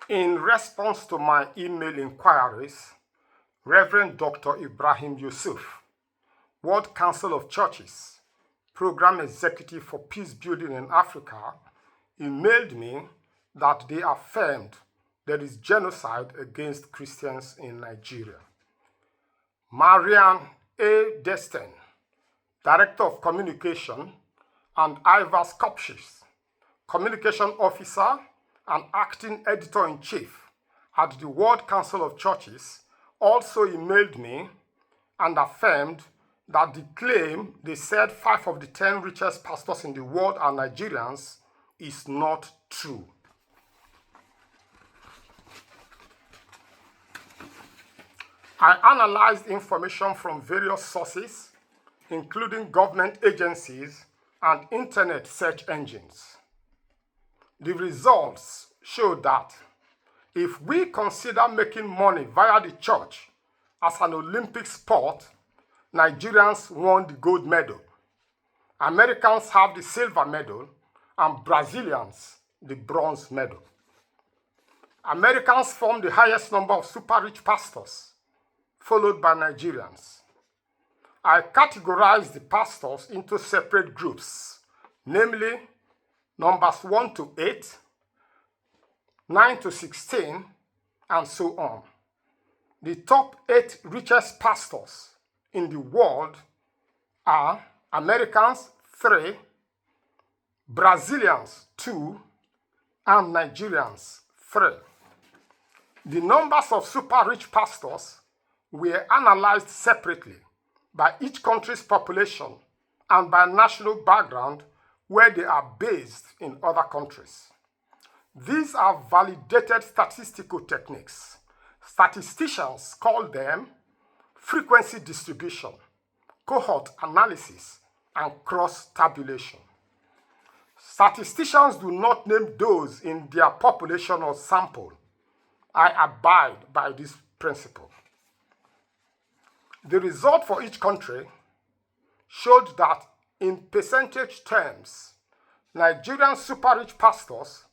In response to my email inquiries, Reverend Dr. Ibrahim Yusuf, World Council of Churches, Program Executive for Peace Building in Africa, emailed me that they affirmed there is genocide against Christians in Nigeria. Marian A. Destin, Director of Communication, and Ivas Kopshis, Communication Officer and Acting Editor-in-Chief at the World Council of Churches, also emailed me and affirmed that the claim they said 5 of the 10 richest pastors in the world are Nigerians is not true. I analyzed information from various sources, including government agencies and internet search engines. The results show that if we consider making money via the church as an Olympic sport, Nigerians won the gold medal, Americans have the silver medal, and Brazilians the bronze medal. Americans form the highest number of super-rich pastors, followed by Nigerians. I categorized the pastors into separate groups, namely numbers 1 to 8, 9 to 16, and so on. The top 8 richest pastors in the world are Americans 3, Brazilians 2, and Nigerians 3. The numbers of super-rich pastors were analyzed separately by each country's population and by national background where they are based in other countries. These are validated statistical techniques. Statisticians call them frequency distribution, cohort analysis, and cross-tabulation. Statisticians do not name those in their population or sample. I abide by this principle. The result for each country showed that in percentage terms, Nigerian super-rich pastors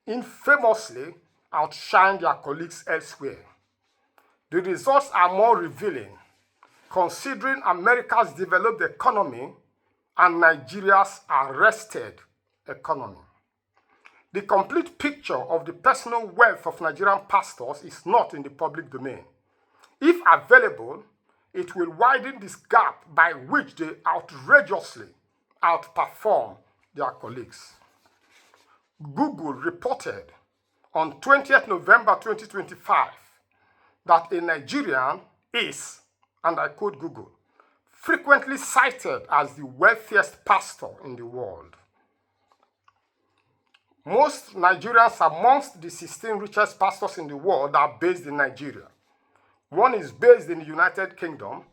infamously outshine their colleagues elsewhere. The results are more revealing, considering America's developed economy and Nigeria's arrested economy. The complete picture of the personal wealth of Nigerian pastors is not in the public domain. If available, it will widen this gap by which they outrageously outperform their colleagues. Google reported on 20th November 2025 that a Nigerian is, and I quote Google, frequently cited as the wealthiest pastor in the world. Most Nigerians amongst the 16 richest pastors in the world are based in Nigeria. One is based in the United Kingdom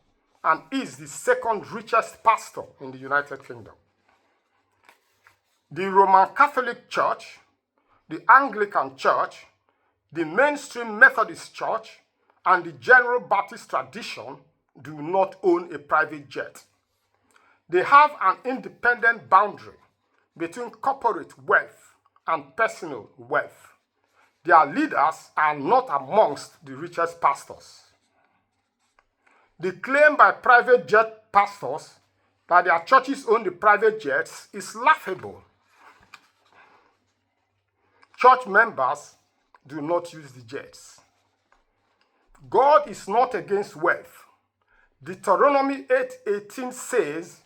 and is the second richest pastor in the United Kingdom. The Roman Catholic Church, the Anglican Church, the mainstream Methodist Church, and the General Baptist tradition do not own a private jet. They have an independent boundary between corporate wealth and personal wealth. Their leaders are not amongst the richest pastors. The claim by private jet pastors that their churches own the private jets is laughable. Church members do not use the jets. God is not against wealth. Deuteronomy 8:18 says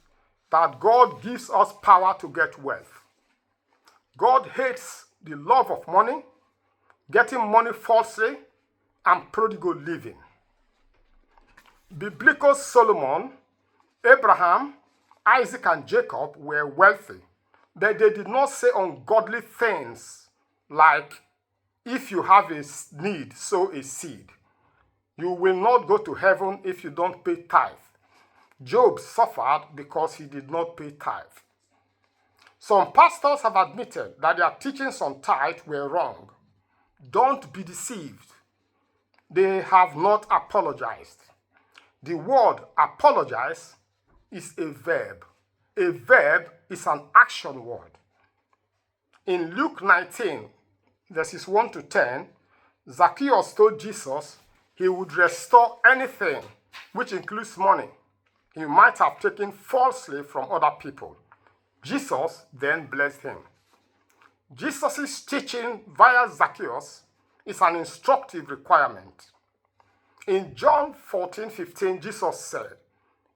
that God gives us power to get wealth. God hates the love of money, getting money falsely, and prodigal living. Biblical Solomon, Abraham, Isaac, and Jacob were wealthy, but they did not say ungodly things like, if you have a need, sow a seed. You will not go to heaven if you don't pay tithe. Job suffered because he did not pay tithe. Some pastors have admitted that their teachings on tithe were wrong. Don't be deceived. They have not apologized. The word apologize is a verb. A verb is an action word. In Luke 19, verses 1 to 10, Zacchaeus told Jesus he would restore anything, which includes money, he might have taken falsely from other people. Jesus then blessed him. Jesus' teaching via Zacchaeus is an instructive requirement. In John 14:15, Jesus said,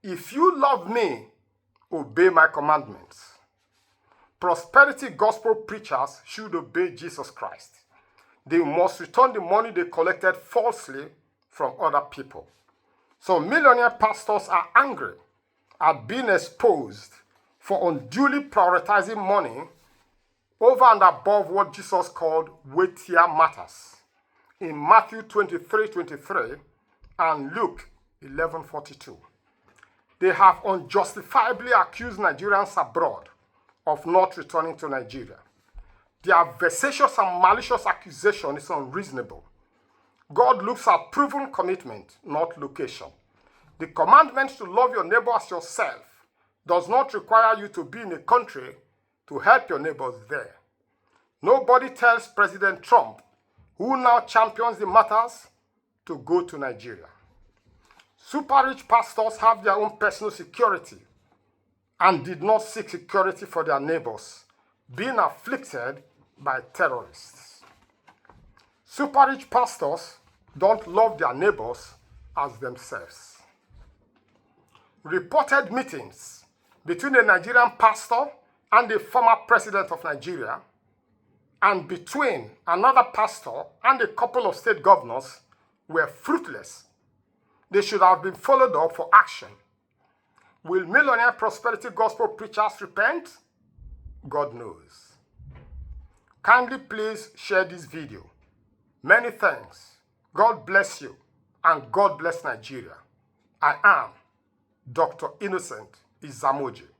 "If you love me, obey my commandments." Prosperity gospel preachers should obey Jesus Christ. They must return the money they collected falsely from other people. So millionaire pastors are angry at being exposed for unduly prioritizing money over and above what Jesus called weightier matters in Matthew 23:23 and Luke 11:42. They have unjustifiably accused Nigerians abroad of not returning to Nigeria. Their vexatious and malicious accusation is unreasonable. God looks at proven commitment, not location. The commandment to love your neighbor as yourself does not require you to be in a country to help your neighbors there. Nobody tells President Trump, who now champions the matters, to go to Nigeria. Super rich pastors have their own personal security and did not seek security for their neighbors, being afflicted by terrorists. Super rich pastors don't love their neighbors as themselves. Reported meetings between a Nigerian pastor and the former president of Nigeria, and between another pastor and a couple of state governors, were fruitless. They should have been followed up for action. Will millionaire prosperity gospel preachers repent? God knows. Kindly please share this video. Many thanks. God bless you, and God bless Nigeria. I am Dr. Innocent Izamoje.